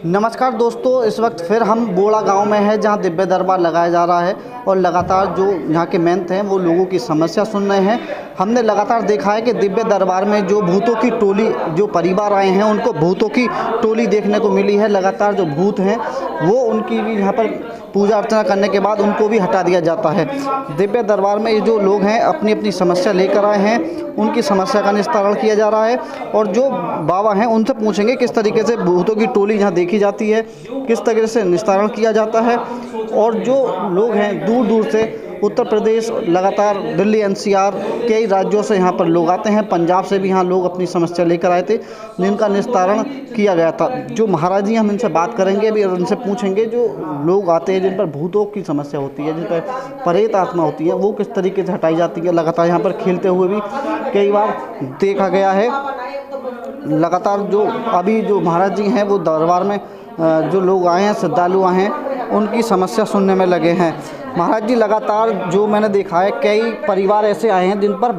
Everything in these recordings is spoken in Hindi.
नमस्कार दोस्तों, इस वक्त फिर हम बोड़ा गांव में हैं जहां दिव्य दरबार लगाया जा रहा है और लगातार जो यहां के महंत हैं वो लोगों की समस्या सुन रहे हैं। हमने लगातार देखा है कि दिव्य दरबार में जो भूतों की टोली, जो परिवार आए हैं उनको भूतों की टोली देखने को मिली है। लगातार जो भूत हैं वो उनकी भी यहाँ पर पूजा अर्चना करने के बाद उनको भी हटा दिया जाता है। दिव्य दरबार में जो लोग हैं अपनी अपनी समस्या लेकर आए हैं, उनकी समस्या का निस्तारण किया जा रहा है और जो बाबा हैं उनसे पूछेंगे किस तरीके से भूतों की टोली यहाँ देखी जाती है, किस तरीके से निस्तारण किया जाता है। और जो लोग हैं दूर दूर से, उत्तर प्रदेश, लगातार दिल्ली, एनसीआर, कई राज्यों से यहाँ पर लोग आते हैं। पंजाब से भी यहाँ लोग अपनी समस्या लेकर आए थे जिनका निस्तारण किया गया था। जो महाराज जी, हम इनसे बात करेंगे अभी और उनसे पूछेंगे जो लोग आते हैं जिन पर भूतों की समस्या होती है, जिन पर प्रेत आत्मा होती है, वो किस तरीके से हटाई जाती है। लगातार यहाँ पर खेलते हुए भी कई बार देखा गया है। लगातार जो अभी जो महाराज जी हैं वो दरबार में जो लोग आए हैं, श्रद्धालु आए हैं, उनकी समस्या सुनने में लगे हैं। महाराज जी, लगातार जो मैंने देखा है कई परिवार ऐसे आए हैं जिन पर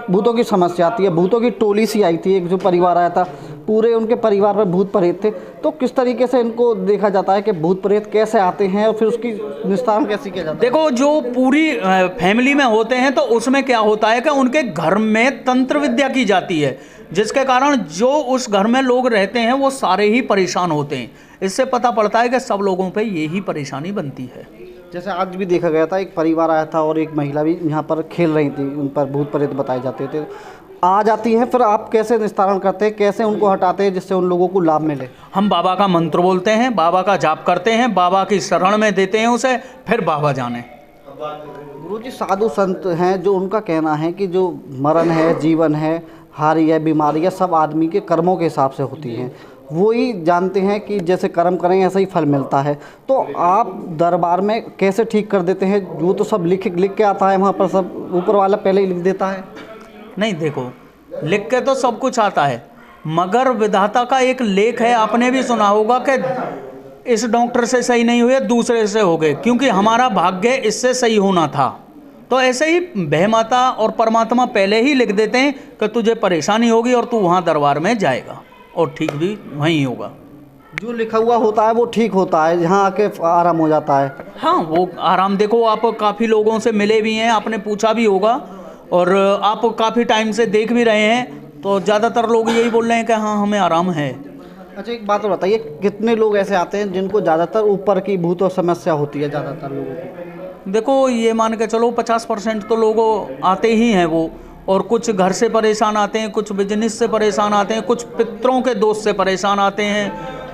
भूतों की समस्या आती है। भूतों की टोली सी आई थी, एक जो परिवार आया था, पूरे उनके परिवार पर भूत प्रेत थे। तो किस तरीके से इनको देखा जाता है कि भूत प्रेत कैसे आते हैं और फिर उसकी निस्तारण कैसे किया जाता है? देखो, जो पूरी फैमिली में होते हैं तो उसमें क्या होता है कि उनके घर में तंत्र विद्या की जाती है, जिसके कारण जो उस घर में लोग रहते हैं वो सारे ही परेशान होते हैं। इससे पता पड़ता है कि सब लोगों पे यही परेशानी बनती है। जैसे आज भी देखा गया था, एक परिवार आया था और एक महिला भी यहाँ पर खेल रही थी, उन पर भूत प्रेत बताए जाते थे। आ जाती हैं, फिर आप कैसे निस्तारण करते हैं, कैसे उनको हटाते हैं जिससे उन लोगों को लाभ मिले? हम बाबा का मंत्र बोलते हैं, बाबा का जाप करते हैं, बाबा की शरण में देते हैं उसे, फिर बाबा जाने। गुरुजी, साधु संत हैं जो उनका कहना है कि जो मरण है, जीवन है, हारि है, बीमारी है, सब आदमी के कर्मों के हिसाब से होती हैं। वो ही जानते हैं कि जैसे कर्म करें ऐसा ही फल मिलता है। तो आप दरबार में कैसे ठीक कर देते हैं? वो तो सब लिख के आता है, वहाँ पर सब ऊपर वाला पहले ही लिख देता है। नहीं, देखो, लिख के तो सब कुछ आता है, मगर विधाता का एक लेख है। आपने भी सुना होगा कि इस डॉक्टर से सही नहीं हुए, दूसरे से हो गए, क्योंकि हमारा भाग्य इससे सही होना था। तो ऐसे ही भयमाता और परमात्मा पहले ही लिख देते हैं कि तुझे परेशानी होगी और तू वहाँ दरबार में जाएगा और ठीक भी वहीं होगा। जो लिखा हुआ होता है वो ठीक होता है, यहाँ आके आराम हो जाता है। हाँ, वो आराम, देखो आप काफ़ी लोगों से मिले भी हैं, आपने पूछा भी होगा और आप काफ़ी टाइम से देख भी रहे हैं, तो ज़्यादातर लोग यही बोल रहे हैं कि हाँ, हमें आराम है। अच्छा, एक बात और बताइए, कितने लोग ऐसे आते हैं जिनको ज़्यादातर ऊपर की भूत समस्या होती है? ज़्यादातर लोगों को देखो, ये मान के चलो 50% तो लोग आते ही हैं वो, और कुछ घर से परेशान आते हैं, कुछ बिजनेस से परेशान आते हैं, कुछ पितरों के दोष से परेशान आते हैं,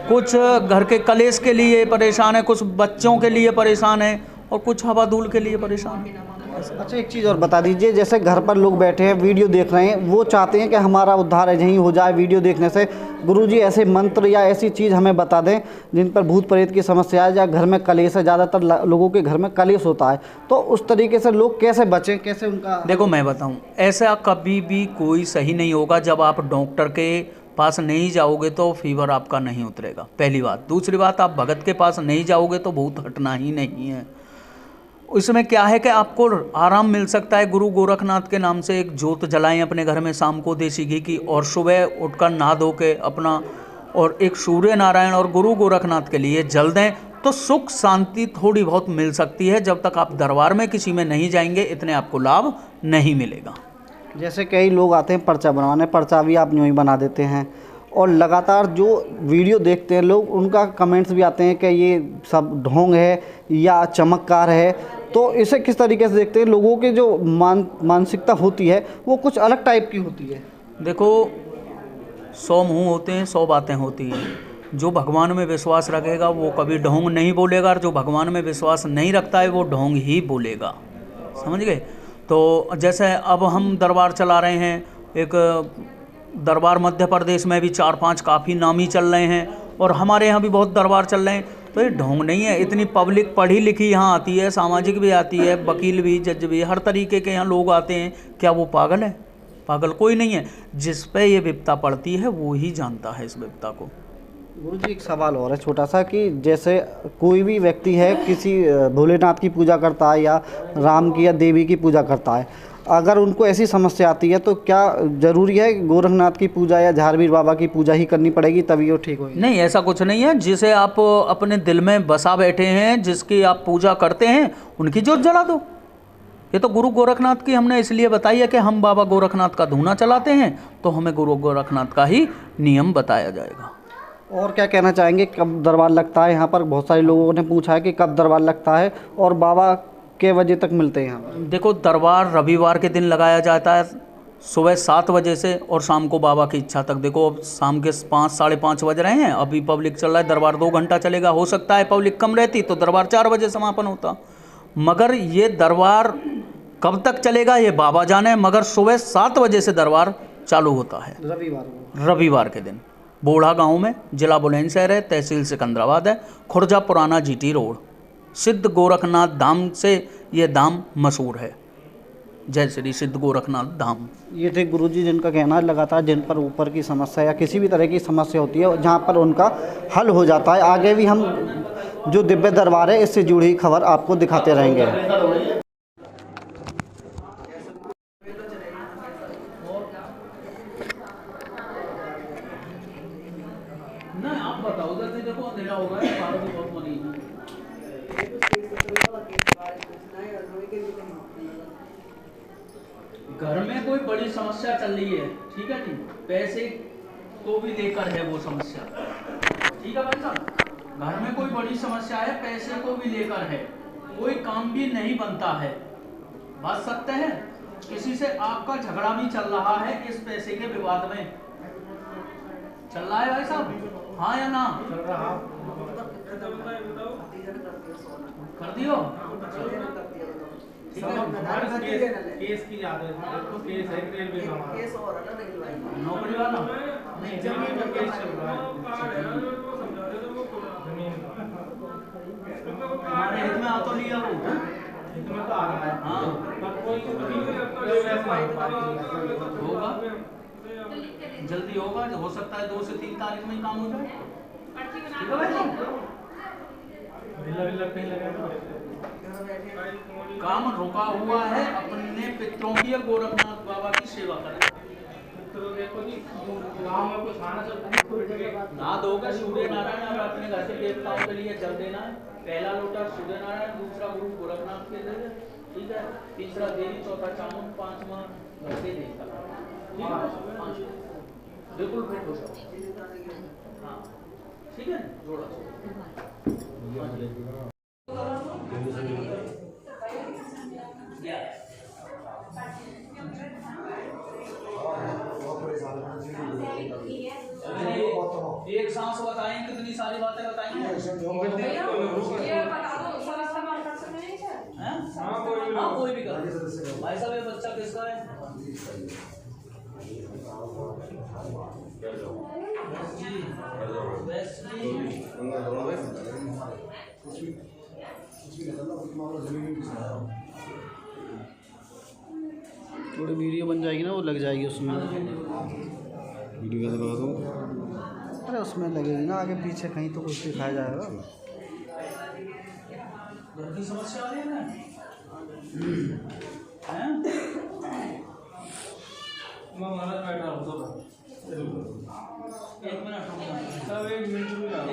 कुछ घर के कलेश के लिए परेशान है, कुछ बच्चों के लिए परेशान है और कुछ हवा धूल के लिए परेशान है। अच्छा, एक चीज़ और बता दीजिए, जैसे घर पर लोग बैठे हैं, वीडियो देख रहे हैं, वो चाहते हैं कि हमारा उद्धार यहीं हो जाए वीडियो देखने से। गुरुजी, ऐसे मंत्र या ऐसी चीज़ हमें बता दें जिन पर भूत प्रेत की समस्या है, या घर में कलेश है, ज़्यादातर लोगों के घर में कलेश होता है, तो उस तरीके से लोग कैसे बचें, कैसे उनका? देखो, मैं बताऊं, ऐसा कभी भी कोई सही नहीं होगा। जब आप डॉक्टर के पास नहीं जाओगे तो फीवर आपका नहीं उतरेगा, पहली बात। दूसरी बात, आप भगत के पास नहीं जाओगे तो भूत हटना ही नहीं है। उसमें क्या है कि आपको आराम मिल सकता है। गुरु गोरखनाथ के नाम से एक जोत जलाएं अपने घर में शाम को देसी घी की, और सुबह उठकर नहा धो के अपना और एक सूर्य नारायण और गुरु गोरखनाथ के लिए जल दें, तो सुख शांति थोड़ी बहुत मिल सकती है। जब तक आप दरबार में किसी में नहीं जाएंगे, इतने आपको लाभ नहीं मिलेगा। जैसे कई लोग आते हैं पर्चा बनवाने, पर्चा भी आप यूँ ही बना देते हैं, और लगातार जो वीडियो देखते हैं लोग, उनका कमेंट्स भी आते हैं कि ये सब ढोंग है या चमत्कार है। तो इसे किस तरीके से देखते हैं? लोगों के जो मानसिकता होती है वो कुछ अलग टाइप की होती है। देखो, 100 मुँह होते हैं, 100 बातें होती हैं। जो भगवान में विश्वास रखेगा वो कभी ढोंग नहीं बोलेगा, और जो भगवान में विश्वास नहीं रखता है वो ढोंग ही बोलेगा। समझ गए? तो जैसे अब हम दरबार चला रहे हैं, एक दरबार मध्य प्रदेश में भी 4-5 काफ़ी नामी चल रहे हैं, और हमारे यहाँ भी बहुत दरबार चल रहे हैं। तो ये ढोंग नहीं है। इतनी पब्लिक पढ़ी लिखी यहाँ आती है, सामाजिक भी आती है, वकील भी, जज भी, हर तरीके के यहाँ लोग आते हैं। क्या वो पागल है? पागल कोई नहीं है। जिस पे ये विपदा पड़ती है वो ही जानता है इस विपदा को। गुरुजी, एक सवाल और है छोटा सा, कि जैसे कोई भी व्यक्ति है किसी भोलेनाथ की पूजा करता है या राम की या देवी की पूजा करता है, अगर उनको ऐसी समस्या आती है तो क्या ज़रूरी है गोरखनाथ की पूजा या झारवीर बाबा की पूजा ही करनी पड़ेगी तभी वो ठीक होगी? नहीं, ऐसा कुछ नहीं है। जिसे आप अपने दिल में बसा बैठे हैं, जिसकी आप पूजा करते हैं, उनकी जोत जला दो। ये तो गुरु गोरखनाथ की हमने इसलिए बताई है कि हम बाबा गोरखनाथ का धूना चलाते हैं, तो हमें गुरु गोरखनाथ का ही नियम बताया जाएगा। और क्या कहना चाहेंगे, कब दरबार लगता है यहाँ पर? बहुत सारे लोगों ने पूछा है कि कब दरबार लगता है और बाबा के बजे तक मिलते हैं यहाँ पर? देखो, दरबार रविवार के दिन लगाया जाता है सुबह 7 बजे से और शाम को बाबा की इच्छा तक। देखो, अब शाम के 5 साढ़े 5 बज रहे हैं, अभी पब्लिक चल रहा है, दरबार 2 घंटा चलेगा। हो सकता है पब्लिक कम रहती तो दरबार 4 बजे समापन होता, मगर ये दरबार कब तक चलेगा ये बाबा जाने। मगर सुबह 7 बजे से दरबार चालू होता है रविवार के दिन। बोढ़ा गांव में, जिला बुलंदशहर है, तहसील सिकंदराबाद है, खुर्जा पुराना जीटी रोड। सिद्ध गोरखनाथ धाम से ये धाम मशहूर है। जय श्री सिद्ध गोरखनाथ धाम। ये थे गुरुजी जिनका कहना है लगातार जिन पर ऊपर की समस्या या किसी भी तरह की समस्या होती है जहाँ पर उनका हल हो जाता है। आगे भी हम जो दिव्य दरबार है इससे जुड़ी खबर आपको दिखाते रहेंगे। ना आप बताओ, जैसे देखो अंधेरा होगा, बाहर भी बहुत मनी है। घर में कोई बड़ी समस्या चल रही है, ठीक है जी, पैसे को भी लेकर है वो समस्या, ठीक है भाई साहब। घर में कोई बड़ी समस्या है, पैसे को भी लेकर है, कोई काम भी नहीं बनता है, बात सत्य है। किसी से आपका झगड़ा भी चल रहा है इस पैसे के विवाद में, चल रहा है भाई साहब, हाँ या ना? चल रहा कर दियो, ठीक है। केस की याद है, तो केस है, केस और है ना, नौकरी वाला नहीं, जमीन का केस चल रहा है। हमारे हित में आ तो लिया वो, हित में तो आ रहा है, हाँ होगा, जल्दी होगा, हो सकता है 2 से 3 तारीख में ही काम हो जाए, ठीक है भाई। काम रुका हुआ है, अपने पितरों की या गोरखनाथ बाबा की सेवा करें। ना दोगे सूर्य नारायण, और अपने घर से देवताओं के लिए जल देना है। पहला लोटा सूर्य नारायण, दूसरा गुरु गोरखनाथ के लिए, ठीक है, तीसरा देवी, चौथा चामुंड, 5वां घर के देवता, ठीक है, बिल्कुल फिट हो सकता, हाँ ठीक है, जोड़ा एक सांस बताएं, कितनी सारी बातें बताएंगे, हाँ कोई भी कर। भाई साहब ये बच्चा किसका है? थोड़ी वीडियो बन जाएगी ना, वो लग जाएगी उसमें। वीडियो कैसे लगा दूँ? अरे उसमें लगेगी ना, आगे पीछे कहीं तो कुछ दिखाया जाएगा। घर की समस्या आ रही है ना, हैं? मैं महाराज बैठा हूँ तो 1 मिनट रुक जाओ, सब 1 मिनट रुक जाओ,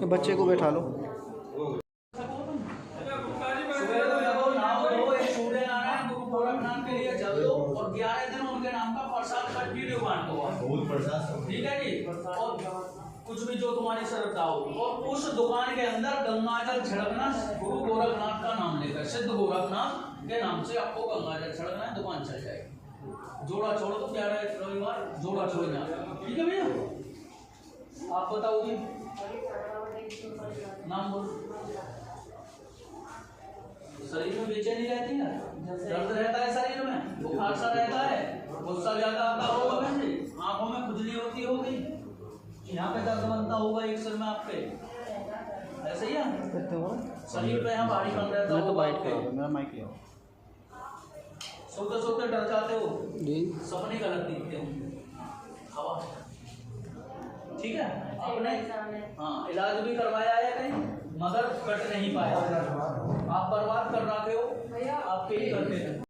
तो बच्चे को बैठा लो। ठीक है जी, और कुछ भी जो तुम्हारी श्रद्धा हो, और उस दुकान के अंदर गंगाजल छिड़कना, गुरु गोरखनाथ का नाम लेकर, सिद्ध गोरखनाथ के नाम से आपको गंगाजल छिड़कना है, दुकान चल जाएगी। जोड़ा छोड़ो तो 11 रविवार जोड़ा छोड़ जाए, ठीक है भैया। आप बताओ जी, नाम बोलो। शरीर में बेचैनी रहती है, दर्द रहता है शरीर में, बुखार सा रहता है, गुस्सा ज्यादा आता होगा, वैसे आंखों में खुजली होती होगी, यहाँ पे दर्द बनता होगा एक सिर में आपके, ऐसे ही है शरीर पे यहाँ भारी बन रहता है। तो बाइट करो, मेरा माइक ले आओ। सोते सोते डर जाते हो जी, सपने गलत दिखते हो, हवा, ठीक है। आपने हाँ इलाज भी करवाया है कहीं? मगर कट नहीं पाया। आप बर्बाद कर रखे हो, आप पे ही करते हैं।